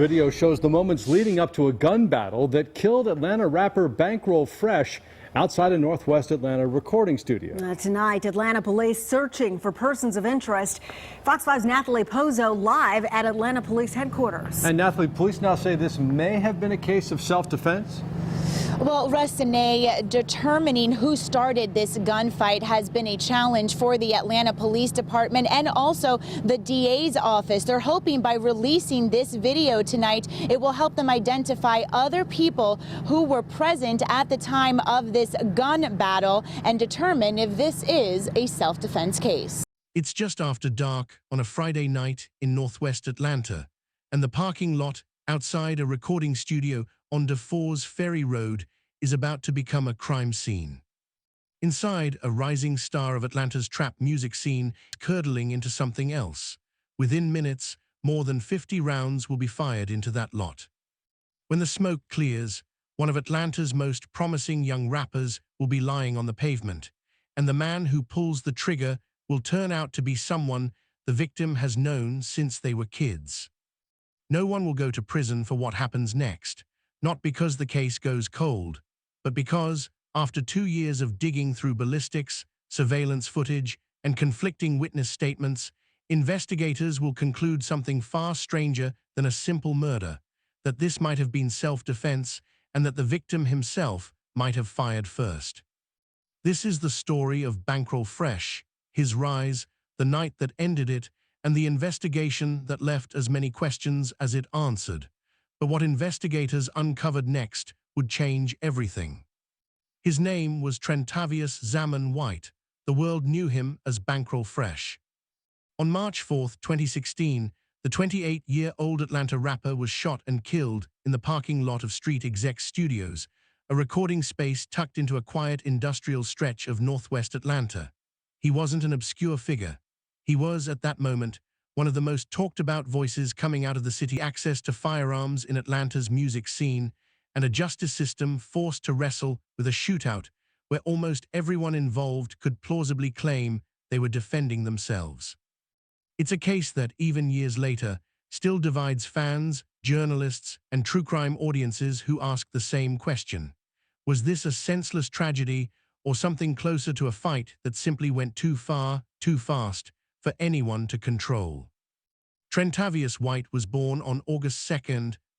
Video shows the moments leading up to a gun battle that killed Atlanta rapper Bankroll Fresh outside a Northwest Atlanta recording studio. Tonight, Atlanta police searching for persons of interest. Fox 5's Nathalie Pozo live at Atlanta Police Headquarters. And Nathalie, police now say this may have been a case of self-defense. Well, Restine, determining who started this gunfight has been a challenge for the Atlanta Police Department and also the DA's office. They're hoping by releasing this video tonight, it will help them identify other people who were present at the time of this gun battle and determine if this is a self-defense case. It's just after dark on a Friday night in Northwest Atlanta, and the parking lot outside a recording studio on DeForest Ferry Road is about to become a crime scene. Inside, a rising star of Atlanta's trap music scene curdling into something else. Within minutes, more than 50 rounds will be fired into that lot. When the smoke clears, one of Atlanta's most promising young rappers will be lying on the pavement, and the man who pulls the trigger will turn out to be someone the victim has known since they were kids. No one will go to prison for what happens next, not because the case goes cold, but because, after 2 years of digging through ballistics, surveillance footage, and conflicting witness statements, investigators will conclude something far stranger than a simple murder, that this might have been self-defense and that the victim himself might have fired first. This is the story of Bankroll Fresh, his rise, the night that ended it, and the investigation that left as many questions as it answered. But what investigators uncovered next would change everything. His name was Trentavious Zaman White. The world knew him as Bankroll Fresh. On March 4, 2016, the 28-year-old Atlanta rapper was shot and killed in the parking lot of Street Execs Studios, a recording space tucked into a quiet industrial stretch of Northwest Atlanta. He wasn't an obscure figure. He was, at that moment, one of the most talked-about voices coming out of the city. Access to firearms in Atlanta's music scene, and a justice system forced to wrestle with a shootout where almost everyone involved could plausibly claim they were defending themselves. It's a case that, even years later, still divides fans, journalists, and true crime audiences who ask the same question. Was this a senseless tragedy or something closer to a fight that simply went too far, too fast, for anyone to control? Trentavious White was born on August 2,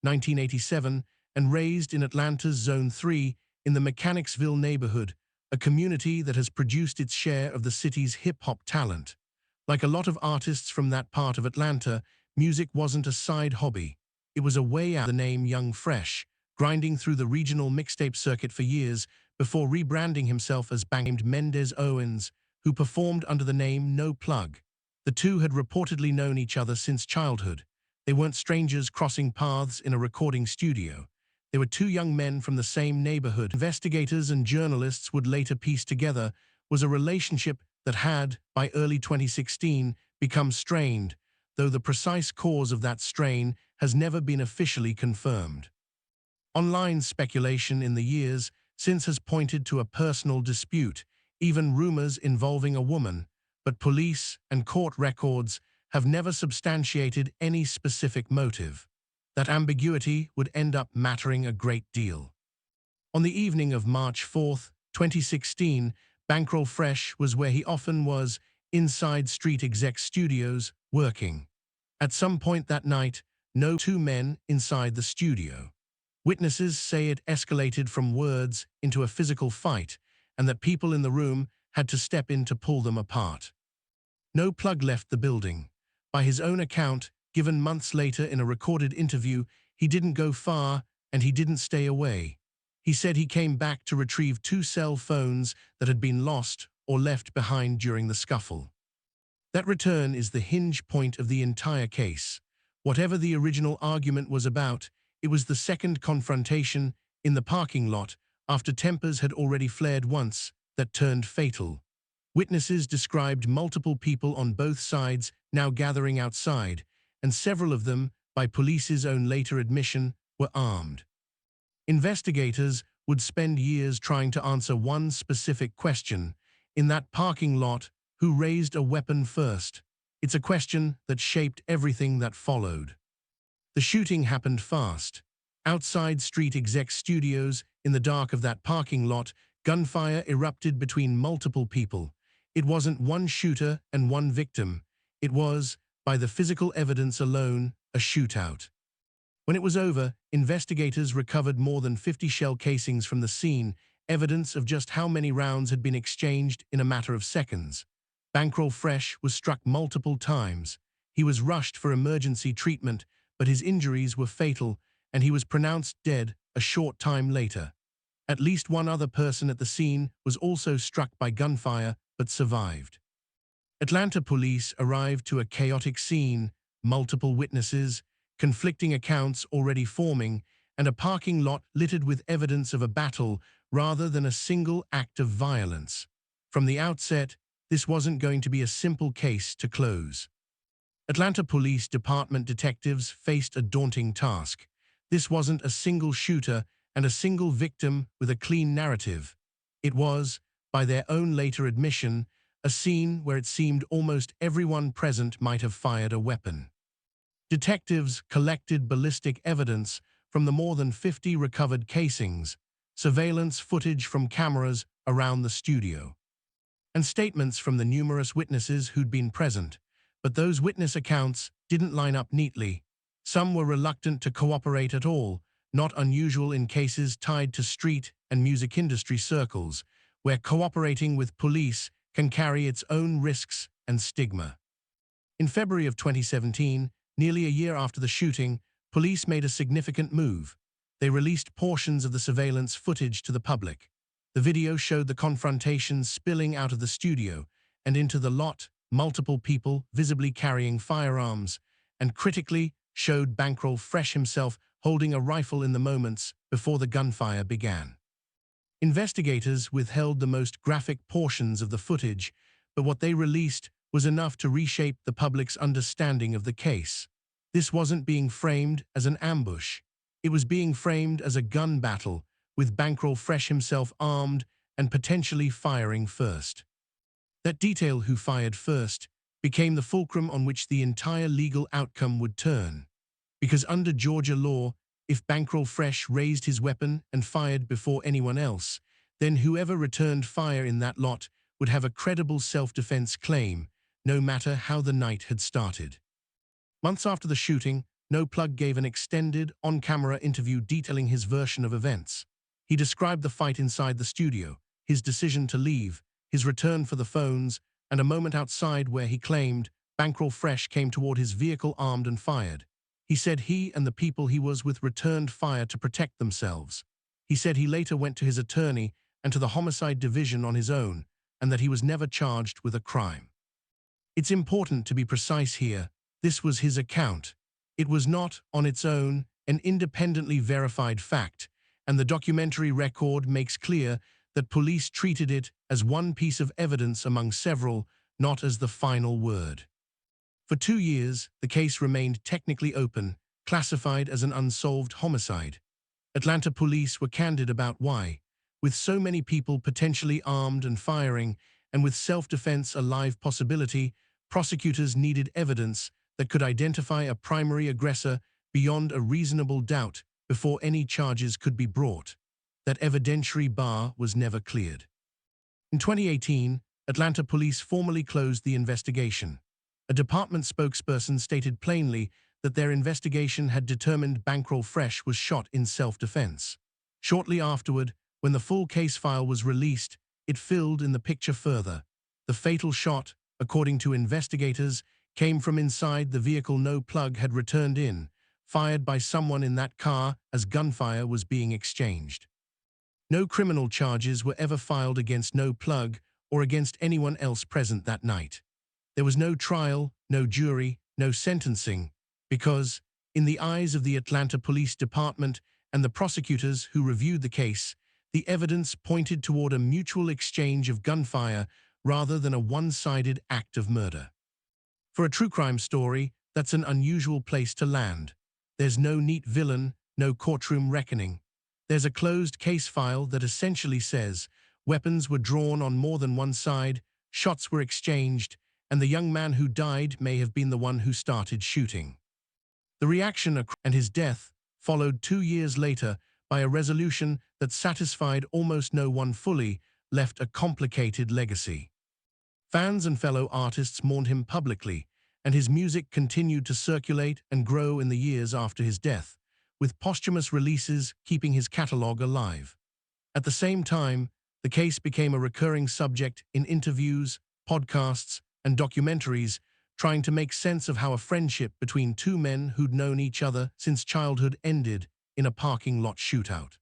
1987, and raised in Atlanta's Zone 3 in the Mechanicsville neighborhood, a community that has produced its share of the city's hip-hop talent. Like a lot of artists from that part of Atlanta, music wasn't a side hobby. It was a way out. The name Young Fresh, grinding through the regional mixtape circuit for years before rebranding himself as named Mendez Owens, who performed under the name No Plug. The two had reportedly known each other since childhood. They weren't strangers crossing paths in a recording studio. They were two young men from the same neighborhood. Investigators and journalists would later piece together was a relationship that had, by early 2016, become strained, though the precise cause of that strain has never been officially confirmed. Online speculation in the years since has pointed to a personal dispute, even rumors involving a woman, but police and court records have never substantiated any specific motive. That ambiguity would end up mattering a great deal. On the evening of March 4, 2016, Bankroll Fresh was where he often was, inside Street Execs Studios, working. At some point that night, no two men inside the studio. Witnesses say it escalated from words into a physical fight, and that people in the room had to step in to pull them apart. No Plug left the building. By his own account, given months later in a recorded interview, he didn't go far and he didn't stay away. He said he came back to retrieve 2 cell phones that had been lost or left behind during the scuffle. That return is the hinge point of the entire case. Whatever the original argument was about, it was the second confrontation in the parking lot after tempers had already flared once that turned fatal. Witnesses described multiple people on both sides now gathering outside, and several of them, by police's own later admission, were armed. Investigators would spend years trying to answer one specific question. In that parking lot, who raised a weapon first? It's a question that shaped everything that followed. The shooting happened fast. Outside Street Execs Studios, in the dark of that parking lot, gunfire erupted between multiple people. It wasn't one shooter and one victim. It was, by the physical evidence alone, a shootout. When it was over, investigators recovered more than 50 shell casings from the scene, evidence of just how many rounds had been exchanged in a matter of seconds. Bankroll Fresh was struck multiple times. He was rushed for emergency treatment, but his injuries were fatal, and he was pronounced dead a short time later. At least one other person at the scene was also struck by gunfire, but survived. Atlanta police arrived to a chaotic scene, multiple witnesses, conflicting accounts already forming, and a parking lot littered with evidence of a battle rather than a single act of violence. From the outset, this wasn't going to be a simple case to close. Atlanta Police Department detectives faced a daunting task. This wasn't a single shooter and a single victim with a clean narrative. It was, by their own later admission, a scene where it seemed almost everyone present might have fired a weapon. Detectives collected ballistic evidence from the more than 50 recovered casings, surveillance footage from cameras around the studio, and statements from the numerous witnesses who'd been present. But those witness accounts didn't line up neatly. Some were reluctant to cooperate at all, not unusual in cases tied to street and music industry circles, where cooperating with police can carry its own risks and stigma. In February of 2017, nearly a year after the shooting, police made a significant move. They released portions of the surveillance footage to the public. The video showed the confrontation spilling out of the studio and into the lot, multiple people visibly carrying firearms, and critically showed Bankroll Fresh himself holding a rifle in the moments before the gunfire began. Investigators withheld the most graphic portions of the footage, but what they released was enough to reshape the public's understanding of the case. This wasn't being framed as an ambush. It was being framed as a gun battle, with Bankroll Fresh himself armed and potentially firing first. That detail, who fired first, became the fulcrum on which the entire legal outcome would turn. Because under Georgia law, if Bankroll Fresh raised his weapon and fired before anyone else, then whoever returned fire in that lot would have a credible self-defense claim, no matter how the night had started. Months after the shooting, No Plug gave an extended, on-camera interview detailing his version of events. He described the fight inside the studio, his decision to leave, his return for the phones, and a moment outside where he claimed Bankroll Fresh came toward his vehicle armed and fired. He said he and the people he was with returned fire to protect themselves. He said he later went to his attorney and to the homicide division on his own, and that he was never charged with a crime. It's important to be precise here. This was his account. It was not, on its own, an independently verified fact, and the documentary record makes clear that police treated it as one piece of evidence among several, not as the final word. For 2 years, the case remained technically open, classified as an unsolved homicide. Atlanta police were candid about why. With so many people potentially armed and firing, and with self-defense a live possibility, prosecutors needed evidence that could identify a primary aggressor beyond a reasonable doubt before any charges could be brought. That evidentiary bar was never cleared. In 2018, Atlanta police formally closed the investigation. A department spokesperson stated plainly that their investigation had determined Bankroll Fresh was shot in self-defense. Shortly afterward, when the full case file was released, it filled in the picture further. The fatal shot, according to investigators, came from inside the vehicle No Plug had returned in, fired by someone in that car as gunfire was being exchanged. No criminal charges were ever filed against No Plug or against anyone else present that night. There was no trial, no jury, no sentencing, because, in the eyes of the Atlanta Police Department and the prosecutors who reviewed the case, the evidence pointed toward a mutual exchange of gunfire rather than a one-sided act of murder. For a true crime story, that's an unusual place to land. There's no neat villain, no courtroom reckoning. There's a closed case file that essentially says weapons were drawn on more than one side, shots were exchanged, and the young man who died may have been the one who started shooting. The reaction and his death followed 2 years later by a resolution that satisfied almost no one fully, left a complicated legacy. Fans and fellow artists mourned him publicly, and his music continued to circulate and grow in the years after his death, with posthumous releases keeping his catalogue alive. At the same time, the case became a recurring subject in interviews, podcasts, and documentaries, trying to make sense of how a friendship between two men who'd known each other since childhood ended in a parking lot shootout.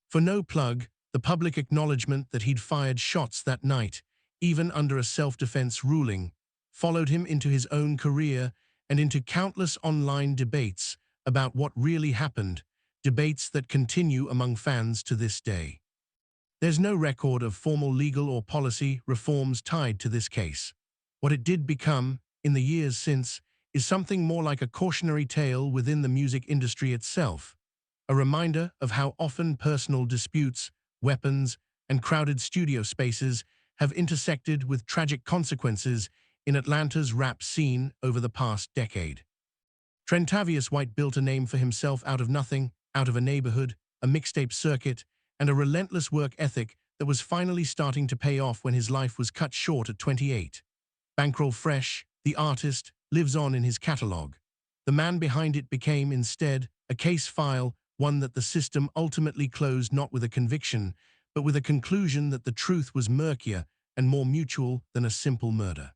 For no plug, the public acknowledgement that he'd fired shots that night, even under a self-defense ruling, followed him into his own career and into countless online debates about what really happened, debates that continue among fans to this day. There's no record of formal legal or policy reforms tied to this case. What it did become, in the years since, is something more like a cautionary tale within the music industry itself, a reminder of how often personal disputes, weapons, and crowded studio spaces have intersected with tragic consequences in Atlanta's rap scene over the past decade. Trentavious White built a name for himself out of nothing, out of a neighborhood, a mixtape circuit, and a relentless work ethic that was finally starting to pay off when his life was cut short at 28. Bankroll Fresh, the artist, lives on in his catalog. The man behind it became, instead, a case file, one that the system ultimately closed not with a conviction, but with a conclusion that the truth was murkier and more mutual than a simple murder.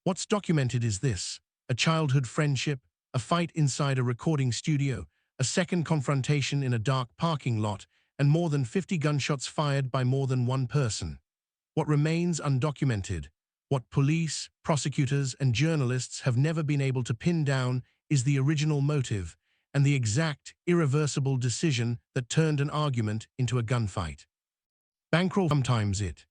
What's documented is this: a childhood friendship, a fight inside a recording studio, a second confrontation in a dark parking lot, and more than 50 gunshots fired by more than one person. What remains undocumented, what police, prosecutors, and journalists have never been able to pin down, is the original motive and the exact, irreversible decision that turned an argument into a gunfight. Bankroll sometimes it.